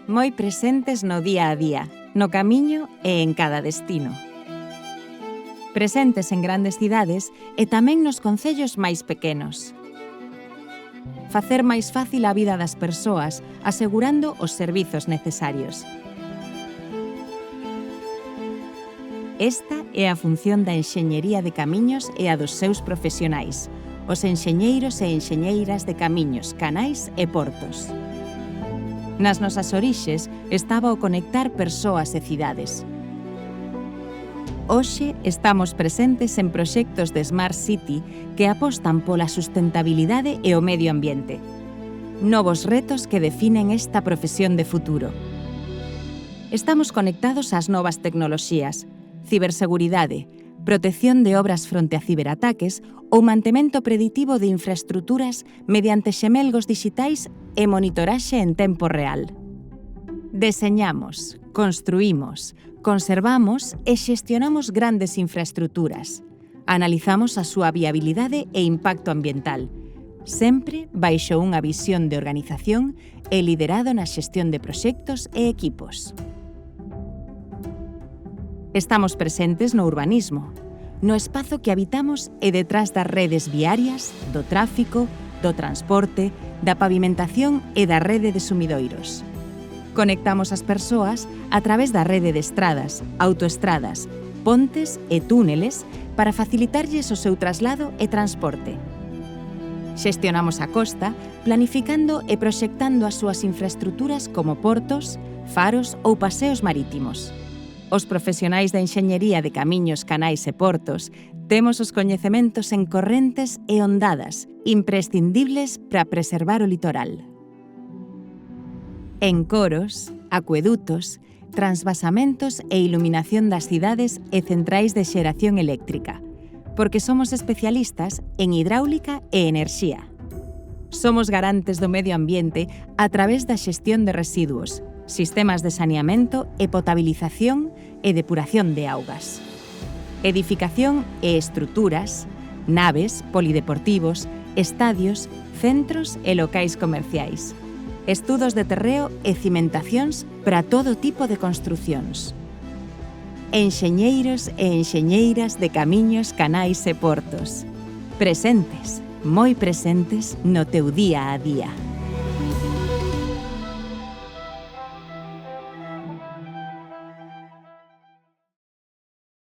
moi presentes no día a día, no camiño e en cada destino. Presentes en grandes cidades e tamén nos concellos máis pequenos. Facer máis fácil a vida das persoas, asegurando os servizos necesarios. Esta é a función da enxeñería de camiños e a dos seus profesionais, os enxeñeiros e enxeñeiras de camiños, canais e portos. Nas nosas orixes estaba o conectar persoas e cidades. Hoxe estamos presentes en proxectos de Smart City que apostan pola sustentabilidade e o medio ambiente. Novos retos que definen esta profesión de futuro. Estamos conectados ás novas tecnoloxías, ciberseguridade, protección de obras fronte a ciberataques ou mantemento preditivo de infraestruturas mediante xemelgos dixitais e monitoraxe en tempo real. Deseñamos, construímos, conservamos e xestionamos grandes infraestruturas. Analizamos a súa viabilidade e impacto ambiental, sempre baixo unha visión de organización e liderado na xestión de proxectos e equipos. Estamos presentes no urbanismo, no espazo que habitamos e detrás das redes viarias, do tráfico, do transporte, da pavimentación e da rede de sumidoiros. Conectamos as persoas a través da rede de estradas, autoestradas, pontes e túneles para facilitarlles o seu traslado e transporte. Xestionamos a costa, planificando e proxectando as súas infraestruturas como portos, faros ou paseos marítimos. Os profesionais da enxeñería de camiños, canais e portos temos os coñecementos en correntes e ondadas imprescindibles para preservar o litoral. En coros, acuedutos, transvasamentos e iluminación das cidades e centrais de xeración eléctrica, porque somos especialistas en hidráulica e enerxía. Somos garantes do medio ambiente a través da xestión de residuos, sistemas de saneamento e potabilización e depuración de augas. Edificación e estruturas, naves, polideportivos, estadios, centros e locais comerciais. Estudos de terreo e cimentacións para todo tipo de construcións. Enxeñeiros e enxeñeiras de camiños, canais e portos. Presentes, moi presentes no teu día a día.